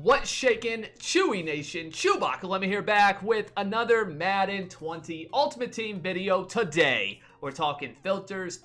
What's shaking, Chewy Nation? ChewbaccaLemma here, back with another Madden 20 Ultimate Team video today. We're talking filters,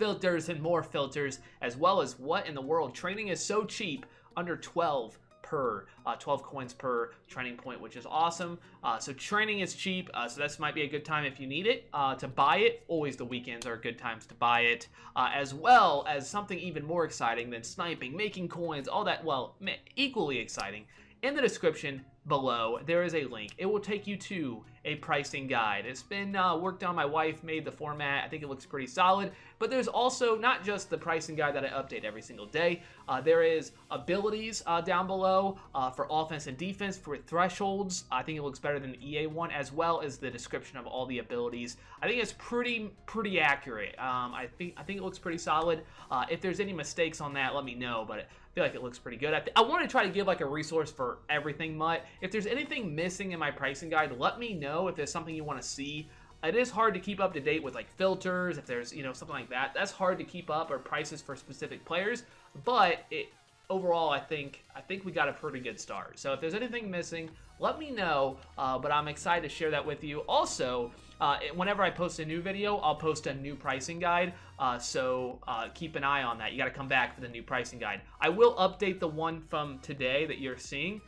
and more filters, as well as what in the world. Training is so cheap, under 12 coins per training point, which is awesome. So training is cheap, so this might be a good time if you need it to buy it. Always the weekends are good times to buy it, as well as something even more exciting than sniping, making coins, all that. Well, equally exciting. In the description below, there is a link. It will take you to a pricing guide. It's been worked on. My wife made the format. I think it looks pretty solid. But there's also not just the pricing guide that I update every single day. There is abilities down below for offense and defense, for thresholds. I think it looks better than the EA one, as well as the description of all the abilities. I think it's pretty accurate. I think it looks pretty solid. If there's any mistakes on that, let me know. But I feel like it looks pretty good. I want to try to give like a resource for everything, Mutt. If there's anything missing in my pricing guide, let me know if there's something you want to see. It is hard to keep up to date with like filters, if there's, you know, something like that. That's hard to keep up, or prices for specific players, but overall, I think we got a pretty good start. So if there's anything missing, let me know, but I'm excited to share that with you. Also, whenever I post a new video, I'll post a new pricing guide, so keep an eye on that. You got to come back for the new pricing guide. I will update the one from today that you're seeing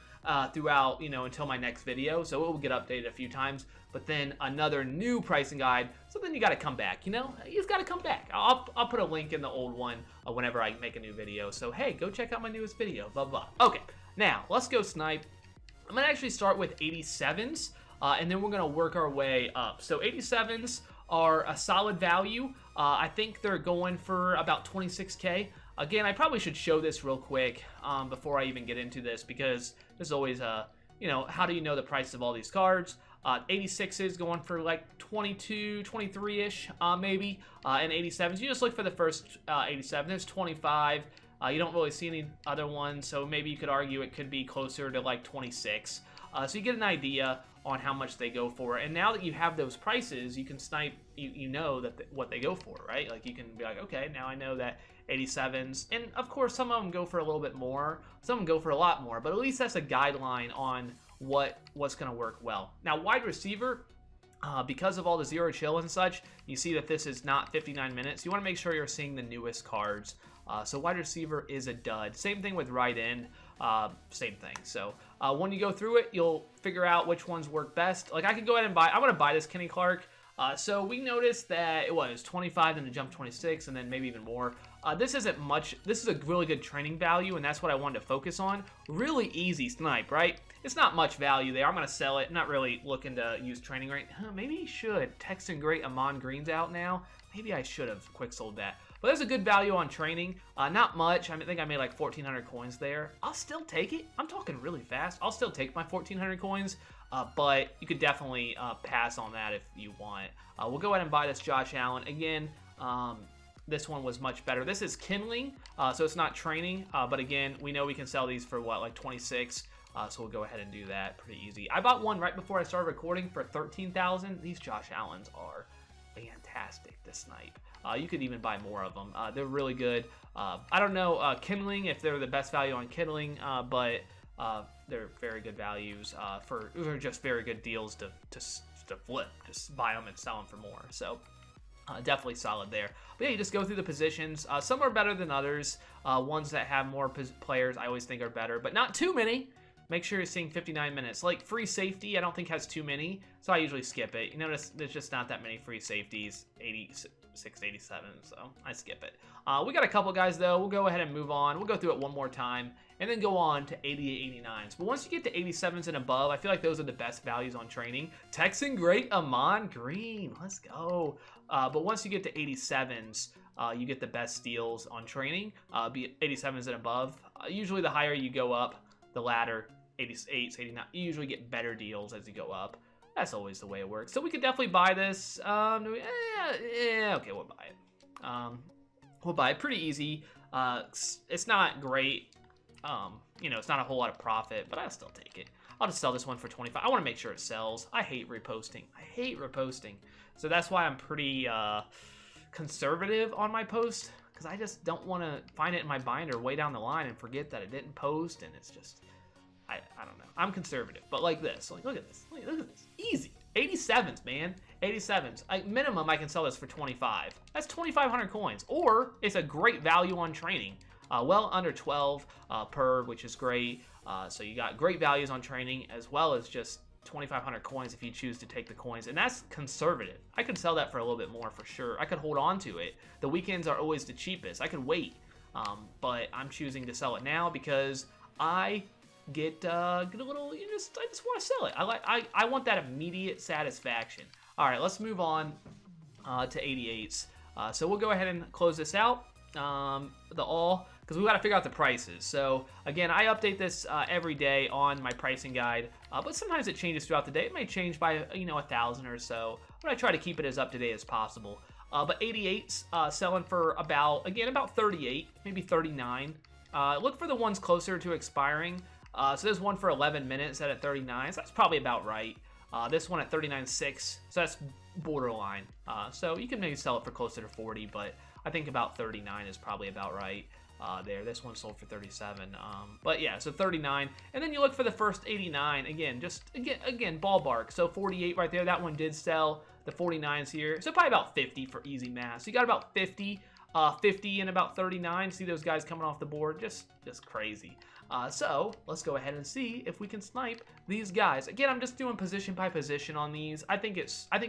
throughout, until my next video, so it will get updated a few times, but then another new pricing guide, so then you got to come back, you just got to come back. I'll put a link in the old one whenever I make a new video, so hey, go check out my newest video, blah, blah. Okay, now, let's go snipe. I'm going to actually start with 87s, and then we're going to work our way up. So 87s are a solid value. I think they're going for about 26K. Again, I probably should show this real quick before I even get into this, because there's always how do you know the price of all these cards? 86s going for like 22, 23-ish maybe, and 87s. You just look for the first 87. There's 25. You don't really see any other ones, so maybe you could argue it could be closer to like 26. So you get an idea on how much they go for, and now that you have those prices, you can snipe. You know what they go for, right? Like you can be like, okay, now I know that 87s, and of course some of them go for a little bit more, some of them go for a lot more, but at least that's a guideline on what's going to work well. Now, wide receiver, because of all the zero chill and such, you see that this is not 59 minutes. You want to make sure you're seeing the newest cards. So wide receiver is a dud. Same thing with right end, same thing. So when you go through it, you'll figure out which ones work best. Like I could go ahead and I want to buy this Kenny Clark. So we noticed that it was 25, then it jumped 26, and then maybe even more. This isn't much. This is a really good training value, and that's what I wanted to focus on. Really easy snipe, right? It's not much value there. I'm going to sell it. I'm not really looking to use training rate. Maybe you should. Texan Great Amon Green's out now. Maybe I should have quick sold that. But there's a good value on training. Not much. I think I made like 1,400 coins there. I'll still take it. I'm talking really fast. I'll still take my 1,400 coins. But you could definitely pass on that if you want. We'll go ahead and buy this Josh Allen. Again, this one was much better. This is kindling, so it's not training. But again, we know we can sell these for what, like 26. So we'll go ahead and do that pretty easy. I bought one right before I started recording for 13,000. These Josh Allens are fantastic to snipe. You could even buy more of them. They're really good. I don't know kindling, if they're the best value on kindling, but they're very good values for just very good deals to flip. Just buy them and sell them for more. So definitely solid there. But yeah, you just go through the positions. Some are better than others. Ones that have more players I always think are better, but not too many. Make sure you're seeing 59 minutes. Like free safety, I don't think has too many, so I usually skip it. You notice there's just not that many free safeties, 86, 87, so I skip it. We got a couple guys though. We'll go ahead and move on. We'll go through it one more time and then go on to 88, 89s. But once you get to 87s and above, I feel like those are the best values on training. Texan Great Amon Green, let's go. But once you get to 87s, you get the best deals on training. Be 87s and above. Usually the higher you go up the ladder, 88s, 89, you usually get better deals as you go up. That's always the way it works. So we could definitely buy this. Okay, we'll buy it. We'll buy it pretty easy. It's not great. It's not a whole lot of profit, but I'll still take it. I'll just sell this one for 25. I want to make sure it sells. I hate reposting. So that's why I'm pretty conservative on my post, because I just don't want to find it in my binder way down the line and forget that it didn't post, and it's just, I don't I'm conservative, but like this. Like, look at this. Look at this. Easy. 87s, man. 87s. Minimum, I can sell this for 25. That's 2,500 coins. Or it's a great value on training. Well under 12 per, which is great. So you got great values on training as well as just 2,500 coins if you choose to take the coins. And that's conservative. I could sell that for a little bit more for sure. I could hold on to it. The weekends are always the cheapest. I could wait. But I'm choosing to sell it now because I get a little, I just want to sell it. I want that immediate satisfaction. All right, let's move on to 88s. So we'll go ahead and close this out. Because we got to figure out the prices. So again, I update this every day on my pricing guide, but sometimes it changes throughout the day. It may change by 1,000 or so, but I try to keep it as up to date as possible. But 88s selling for about 38, maybe 39. Look for the ones closer to expiring. So there's one for 11 minutes at 39, so that's probably about right. This one at 39.6, so that's borderline. So you can maybe sell it for closer to 40, but I think about 39 is probably about right there. This one sold for 37. But yeah, so 39. And then you look for the first 89. Again, ballpark. So 48 right there. That one did sell. The 49's here. So probably about 50 for easy math. So you got about 50 and about 39. See those guys coming off the board? Just crazy. So let's go ahead and see if we can snipe these guys. Again, I'm just doing position by position on these. I think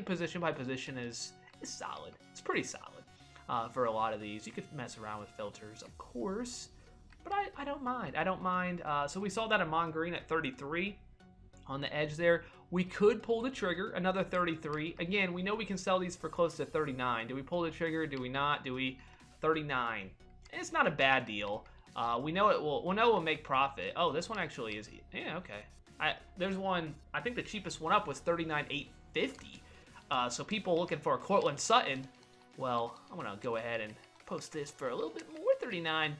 position by position is solid. It's pretty solid. For a lot of these, you could mess around with filters, of course, but I don't mind. I don't mind. So we saw that Amon Green at 33 on the edge there. We could pull the trigger, another 33. Again, we know we can sell these for close to 39. Do we pull the trigger? Do we not? Do we? 39. It's not a bad deal. We know it will. We'll know we'll make profit. Oh, this one actually is. Yeah, okay. There's one. I think the cheapest one up was 39,850. So people looking for a Cortland Sutton. Well, I'm gonna go ahead and post this for a little bit more. 39.5.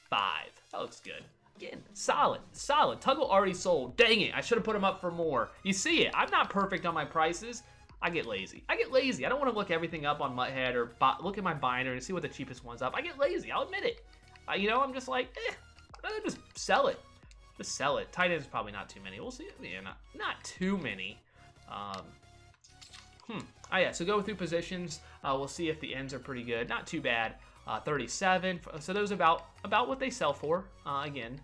That looks good. Again, solid. Tuggle already sold. Dang it! I should have put him up for more. You see it? I'm not perfect on my prices. I get lazy. I don't want to look everything up on Muthead or look at my binder and see what the cheapest one's up. I get lazy. I'll admit it. I'm just like, I'd rather just sell it. Just sell it. Tight ends probably not too many. We'll see. Yeah, not too many. Oh yeah, so go through positions. We'll see if the ends are pretty good. Not too bad. 37. So those about what they sell for. Again,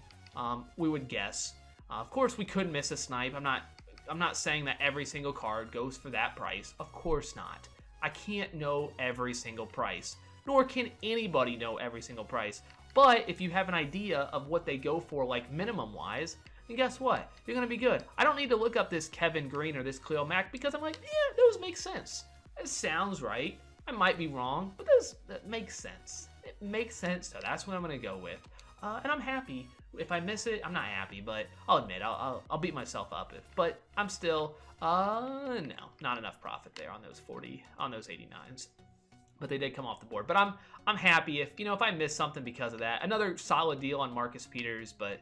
we would guess. Of course, we could miss a snipe. I'm not saying that every single card goes for that price. Of course not. I can't know every single price, nor can anybody know every single price. But if you have an idea of what they go for, like minimum wise, then guess what? You're gonna be good. I don't need to look up this Kevin Green or this Cleo Mack because I'm like, yeah, those make sense. It sounds right. I might be wrong, but that makes sense. It makes sense, so that's what I'm gonna go with. And I'm happy. If I miss it, I'm not happy, but I'll admit I'll beat myself up. But I'm still no, not enough profit there on those 89s. But they did come off the board. But I'm happy if I miss something because of that. Another solid deal on Marcus Peters, but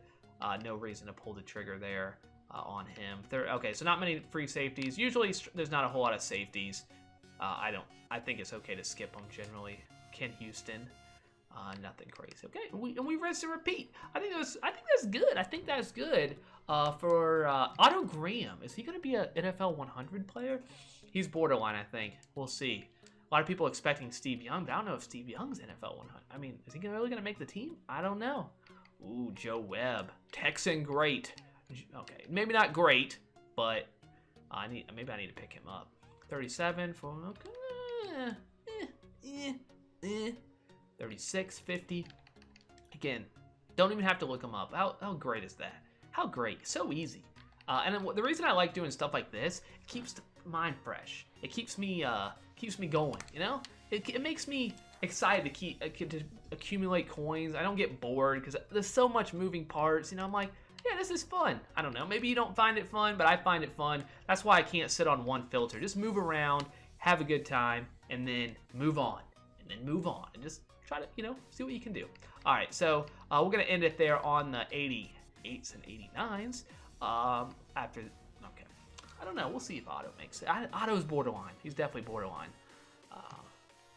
no reason to pull the trigger there on him. Okay, so not many free safeties. Usually there's not a whole lot of safeties. I think it's okay to skip them generally. Ken Houston, nothing crazy. Okay, and we rinse and repeat. I think that's good. I think that's good for Otto Graham. Is he going to be an NFL 100 player? He's borderline, I think. We'll see. A lot of people expecting Steve Young, but I don't know if Steve Young's NFL 100. I mean, is he really going to make the team? I don't know. Ooh, Joe Webb, Texan great. Okay, maybe not great, but maybe I need to pick him up. 37 for 36.50. Again, don't even have to look him up. How great is that? How great? So easy. And then the reason I like doing stuff like this, it keeps the mind fresh. It keeps me going. It makes me excited to accumulate coins. I don't get bored because there's so much moving parts. I'm like, yeah, this is fun. I don't know. Maybe you don't find it fun, but I find it fun. That's why I can't sit on one filter. Just move around, have a good time, and then move on. And just try to, see what you can do. All right, so we're going to end it there on the 88s and 89s. Okay. I don't know. We'll see if Otto makes it. Otto's borderline. He's definitely borderline.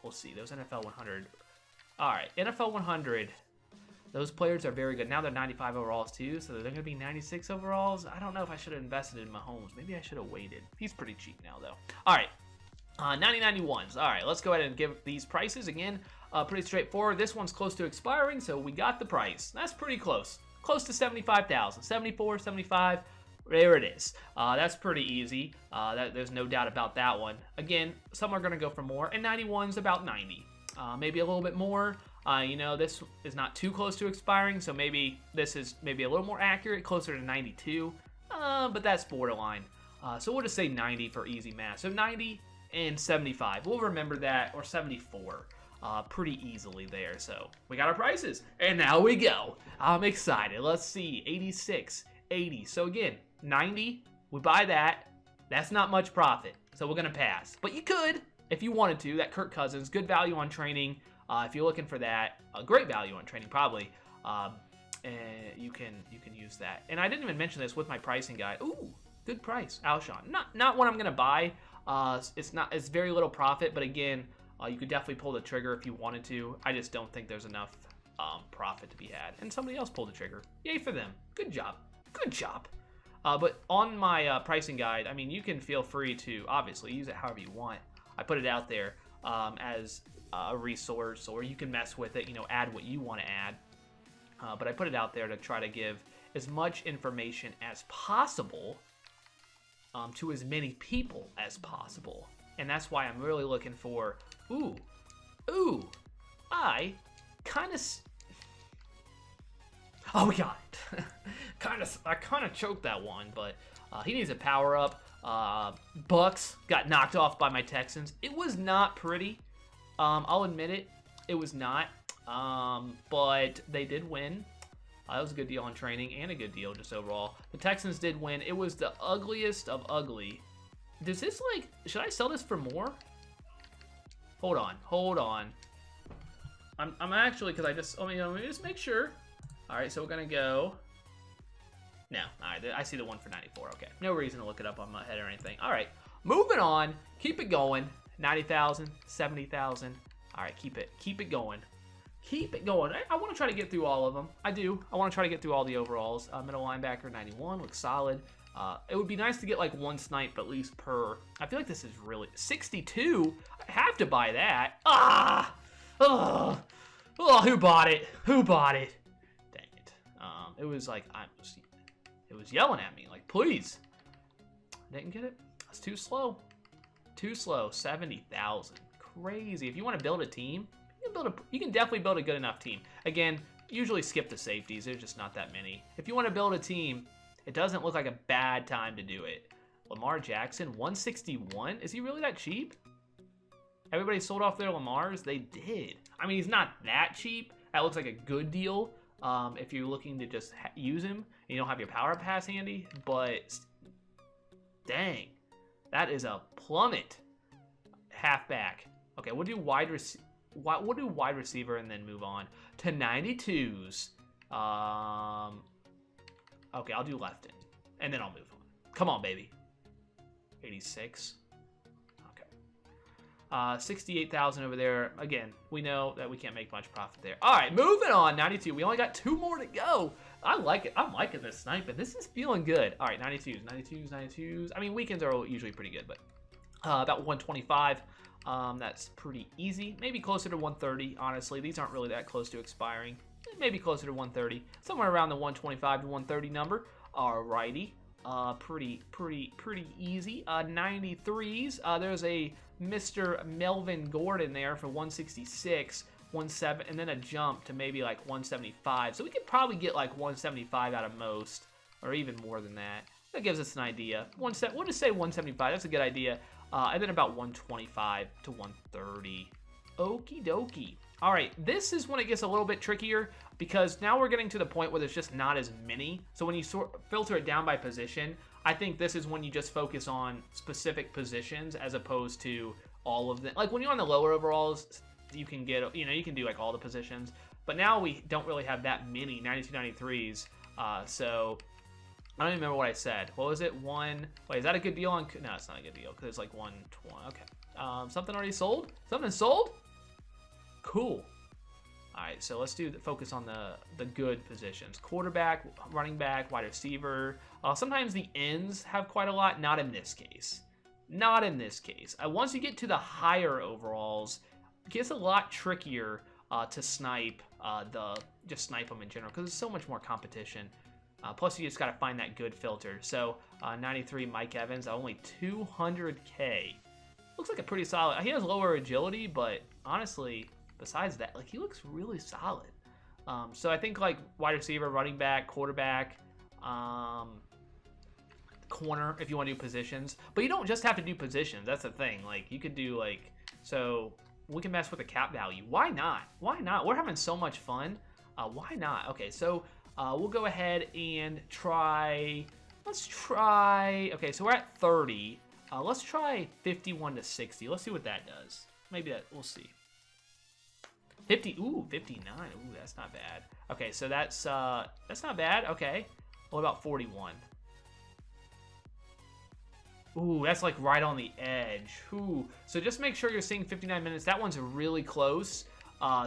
We'll see. Those NFL 100. All right, NFL 100. Those players are very good. Now they're 95 overalls too, so they're going to be 96 overalls. I don't know if I should have invested in Mahomes. Maybe I should have waited. He's pretty cheap now, though. All right, 90-91s. All right, let's go ahead and give these prices again. Pretty straightforward. This one's close to expiring, so we got the price. That's pretty close. Close to 75,000. 74, 75. There it is. That's pretty easy. There's no doubt about that one. Again, some are going to go for more, and 91's about 90. Maybe a little bit more. You know, this is not too close to expiring, so maybe this is maybe a little more accurate, closer to 92. But that's borderline. So we'll just say 90 for easy math. So 90 and 75. We'll remember that, or 74. Pretty easily there. So we got our prices, and now we go. I'm excited. Let's see. 86, 80. So again, 90. We buy that. That's not much profit, so we're gonna pass. But you could, if you wanted to. That Kirk Cousins, good value on training. If you're looking for that, a great value on training probably. And you can use that. And I didn't even mention this with my pricing guide. Ooh, good price, Alshon. Not one I'm gonna buy. It's very little profit, but again, you could definitely pull the trigger if you wanted to. I just don't think there's enough profit to be had. And somebody else pulled the trigger. Yay for them. Good job. Good job. But on my pricing guide, I mean, you can feel free to obviously use it however you want. I put it out there as a resource, or you can mess with it, you know, add what you want to add. But I put it out there to try to give as much information as possible to as many people as possible. And that's why I'm really looking for, I kind of, oh, we got it. I kind of choked that one, but he needs a power up. Bucks got knocked off by my Texans. It was not pretty. I'll admit it. It was not. But they did win. That was a good deal on training and a good deal just overall. The Texans did win. It was the ugliest of ugly. Does this, like, should I sell this for more? Hold on. I'm actually, because let me just make sure. All right, so we're gonna go. No, all right, I see the one for 94. Okay, no reason to look it up on my head or anything. All right, moving on. Keep it going. 90,000, 70,000. All right, keep it going. Keep it going. I want to try to get through all of them. I do. I want to try to get through all the overalls. Middle linebacker 91 looks solid. It would be nice to get like one snipe at least per. I feel like this is really 62. I have to buy that. Oh, who bought it? Who bought it? Dang it. It was like it was yelling at me like, please. I didn't get it. It's too slow. Too slow. 70,000. Crazy. If you want to build a team, you can definitely build a good enough team. Again, usually skip the safeties. There's just not that many. If you want to build a team, it doesn't look like a bad time to do it. Lamar Jackson, 161. Is he really that cheap? Everybody sold off their Lamars. They did. I mean, he's not that cheap. That looks like a good deal if you're looking to just use him and you don't have your power pass handy. But dang, that is a plummet. Halfback. Okay, we'll do wide receiver and then move on to 92s. Okay, I'll do left end, and then I'll move on. Come on, baby. 86. Okay. 68,000 over there. Again, we know that we can't make much profit there. All right, moving on. 92. We only got 2 more to go. I like it. I'm liking this sniping. This is feeling good. All right, 92s. I mean, weekends are usually pretty good, but about 125. That's pretty easy. Maybe closer to 130, honestly. These aren't really that close to expiring. Maybe closer to 130. Somewhere around the 125 to 130 number. Alrighty. Pretty easy. 93s. There's a Mr. Melvin Gordon there for 166, 17, and then a jump to maybe like 175. So we could probably get like 175 out of most, or even more than that. That gives us an idea. We'll just say 175. That's a good idea. And then about 125 to 130. Okie dokie. All right, this is when it gets a little bit trickier because now we're getting to the point where there's just not as many. So when you filter it down by position, I think this is when you just focus on specific positions as opposed to all of them. Like when you're on the lower overalls, you can get, you can do like all the positions. But now we don't really have that many 92, 93s. So I don't even remember what I said. What was it? Wait, is that a good deal on? No, it's not a good deal because it's like 120. Okay. Something already sold? Something sold? Cool. All right, so let's focus on the good positions. Quarterback, running back, wide receiver. Sometimes the ends have quite a lot. Not in this case. Not in this case. Once you get to the higher overalls, it gets a lot trickier to snipe just snipe them in general because there's so much more competition. Plus, you just got to find that good filter. So, 93 Mike Evans, only 200K. Looks like a pretty solid. He has lower agility, but honestly, besides that, like he looks really solid. So I think like wide receiver, running back, quarterback, corner if you want to do positions. But you don't just have to do positions. That's the thing. Like you could do like so we can mess with the cap value. Why not? Why not? We're having so much fun. Why not? Okay, so we'll go ahead and try. Let's try. Okay, so we're at 30. Let's try 51 to 60. Let's see what that does. Maybe that we'll see. 50. Ooh, 59. Ooh, that's not bad. Okay, so that's not bad. Okay. What about 41? Ooh, that's like right on the edge. Ooh. So just make sure you're seeing 59 minutes. That one's really close.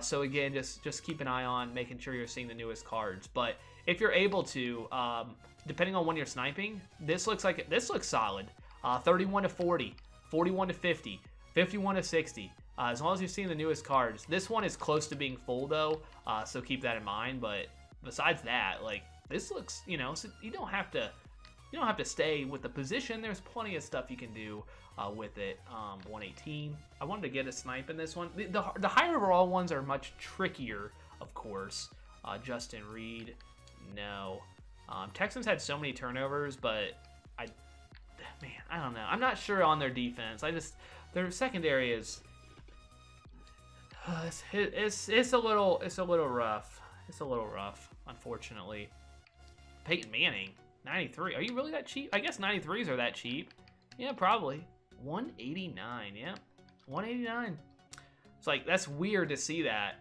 So again, just keep an eye on making sure you're seeing the newest cards. But if you're able to, depending on when you're sniping, this looks solid. 31 to 40, 41 to 50, 51 to 60. As long as you've seen the newest cards. This one is close to being full though, so keep that in mind. But besides that, like this looks, so you don't have to stay with the position. There's plenty of stuff you can do with it. 118. I wanted to get a snipe in this one. The higher overall ones are much trickier, of course. Justin Reed, no. Texans had so many turnovers, but I don't know. I'm not sure on their defense. Their secondary is. It's a little rough. It's a little rough, unfortunately. Peyton Manning, 93. Are you really that cheap? I guess 93s are that cheap. Yeah, probably. 189. Yeah, 189. It's like that's weird to see that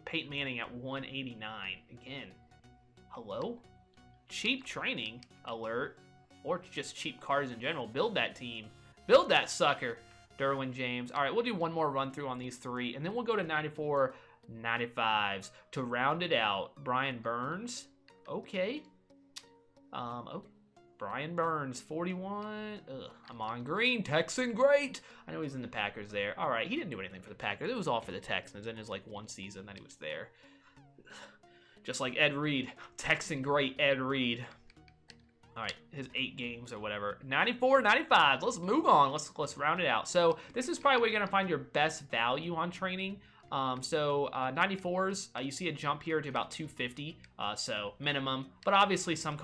Peyton Manning at 189 again. Hello? Cheap training alert, or just cheap cards in general. Build that team. Build that sucker. Derwin James. All right, we'll do one more run through on these three, and then we'll go to 94, 95s to round it out. Brian Burns. Okay. Brian Burns, 41. Ugh, I'm on green. Texan, great. I know he's in the Packers there. All right, he didn't do anything for the Packers. It was all for the Texans in his like one season that he was there. Just like Ed Reed. Texan, great Ed Reed. All right, his 8 games or whatever. 94, 95. Let's move on. Let's round it out. So this is probably where you're gonna find your best value on training. 94s, you see a jump here to about 250, so minimum. But obviously some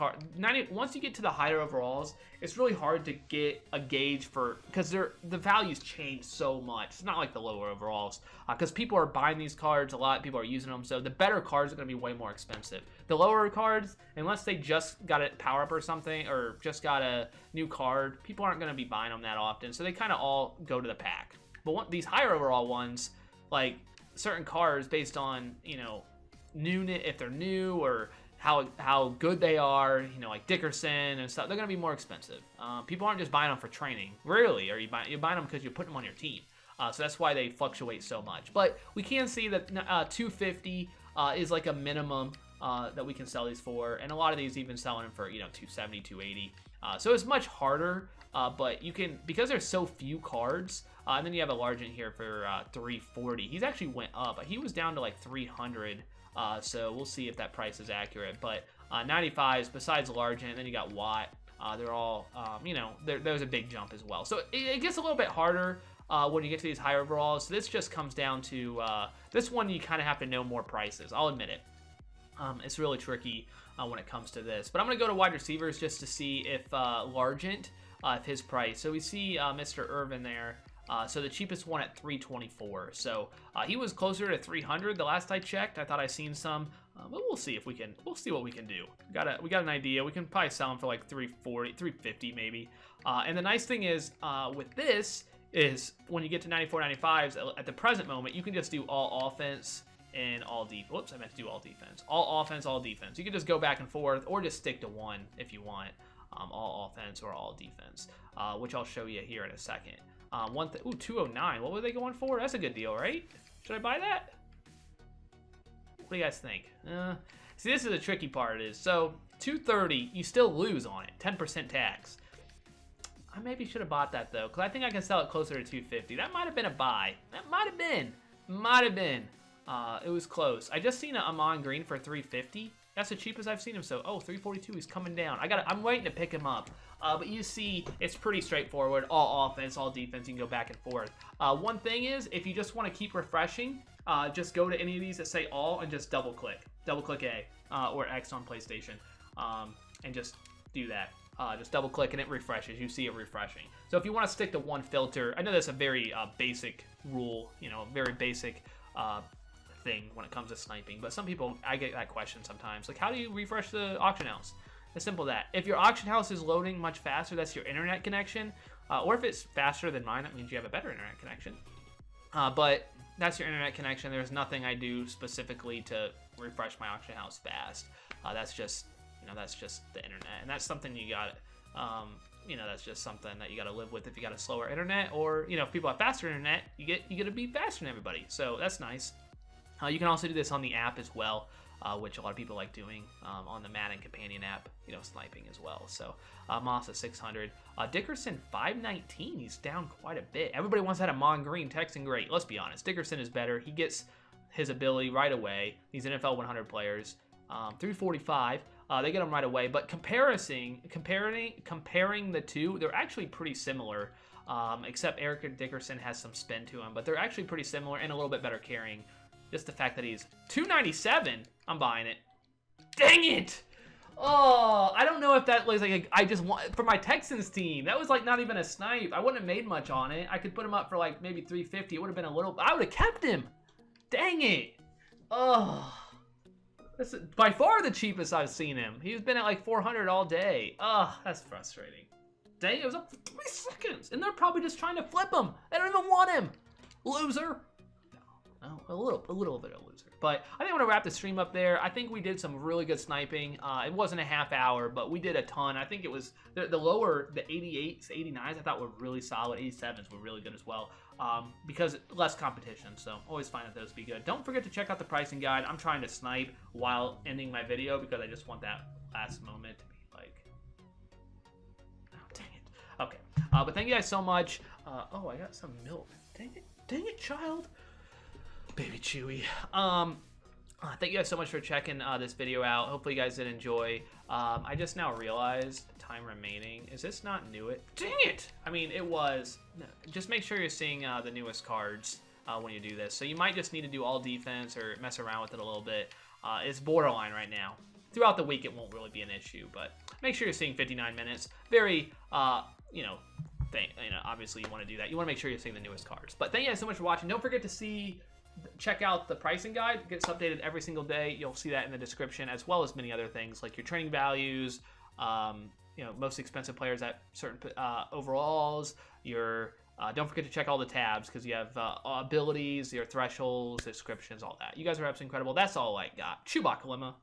once you get to the higher overalls, it's really hard to get a gauge for, because the values change so much. It's not like the lower overalls, because people are buying these cards a lot, people are using them, so the better cards are going to be way more expensive. The lower cards, unless they just got a power up or something, or just got a new card, people aren't going to be buying them that often, so they kind of all go to the pack. But these higher overall ones, like certain cards based on, newness, if they're new or how good they are, like Dickerson and stuff, they're going to be more expensive. People aren't just buying them for training. Rarely are you buying them because you're putting them on your team. So that's why they fluctuate so much. But we can see that 250 is like a minimum that we can sell these for. And a lot of these even selling them for, 270, 280. So it's much harder, but you can, because there's so few cards, and then you have a Largent here for 340. He's actually went up. He was down to like 300, so we'll see if that price is accurate. But 95s, besides Largent, then you got Watt. They're all, there's a big jump as well. So it gets a little bit harder when you get to these higher overalls. So this just comes down to, this one you kind of have to know more prices. I'll admit it. It's really tricky when it comes to this. But I'm going to go to wide receivers just to see if Largent, if his price. So we see Mr. Irvin there. So the cheapest one at 324. So he was closer to 300 the last I checked. I thought I seen some, but we'll see if we can. We'll see what we can do. We got an idea. We can probably sell them for like 340, 350 maybe. And the nice thing is with this is when you get to 94, 95s at the present moment, you can just do all offense and all defense. Whoops, I meant to do all defense. All offense, all defense. You can just go back and forth or just stick to one if you want. All offense or all defense, which I'll show you here in a second. 209. What were they going for? That's a good deal, right? Should I buy that? What do you guys think? See, this is the tricky part is, so 230, you still lose on it, 10% tax. I maybe should have bought that though, because I think I can sell it closer to 250. That might have been a buy. That might have been. It was close. I just seen a Amon Green for 350. That's the cheapest I've seen him. So, 342. He's coming down. I'm waiting to pick him up. But you see, it's pretty straightforward. All offense, all defense. You can go back and forth. One thing is, if you just want to keep refreshing, just go to any of these that say all and just double click. Double click A or X on PlayStation, and just do that. Just double click and it refreshes. You see it refreshing. So if you want to stick to one filter, I know that's a very basic rule, very basic thing when it comes to sniping. But some people, I get that question sometimes. Like, how do you refresh the auction house? It's simple that. If your auction house is loading much faster, that's your internet connection. Or if it's faster than mine, that means you have a better internet connection. But that's your internet connection. There's nothing I do specifically to refresh my auction house fast. That's just the internet, and that's something you got. That's just something that you got to live with if you got a slower internet, or if people have faster internet, you get to be faster than everybody. So that's nice. You can also do this on the app as well, which a lot of people like doing on the Madden companion app. Sniping as well. So Mossa 600, Dickerson 519. He's down quite a bit. Everybody wants that Amon Green, Texan great. Let's be honest, Dickerson is better. He gets his ability right away. These NFL 100 players. 345. They get them right away, but comparing the two, they're actually pretty similar, except Eric Dickerson has some spin to him, but they're actually pretty similar and a little bit better carrying. Just the fact that he's 297, I'm buying it. Dang it! Oh, I don't know if that was like I just want for my Texans team. That was like not even a snipe. I wouldn't have made much on it. I could put him up for like maybe 350. It would have been a little. I would have kept him. Dang it! Oh. This is by far the cheapest I've seen him. He's been at like 400 all day. Ugh, that's frustrating. Dang, it was up for 3 seconds. And they're probably just trying to flip him. They don't even want him. Loser. No, a little bit of loser. But I think I'm going to wrap the stream up there. I think we did some really good sniping. It wasn't a half hour, but we did a ton. I think it was the lower, the 88s, 89s, I thought were really solid. 87s were really good as well. Because less competition, so always find that those be good. Don't forget to check out the pricing guide. I'm trying to snipe while ending my video because I just want that last moment to be like, oh, dang it. Okay, but thank you guys so much. Oh, I got some milk. Dang it, child. Baby Chewy. Thank you guys so much for checking this video out. Hopefully you guys did enjoy. I just now realized time remaining. Is this not new? Dang it! I mean, it was. Just make sure you're seeing the newest cards when you do this. So you might just need to do all defense or mess around with it a little bit. It's borderline right now. Throughout the week, it won't really be an issue, but make sure you're seeing 59 minutes. Very, obviously you want to do that. You want to make sure you're seeing the newest cards. But thank you guys so much for watching. Don't forget to check out the pricing guide. It gets updated every single day. You'll see that in the description, as well as many other things like your training values, most expensive players at certain overalls. Don't forget to check all the tabs because you have abilities, your thresholds, descriptions, all that. You guys are absolutely incredible. That's all I got. ChewbaccaLemma.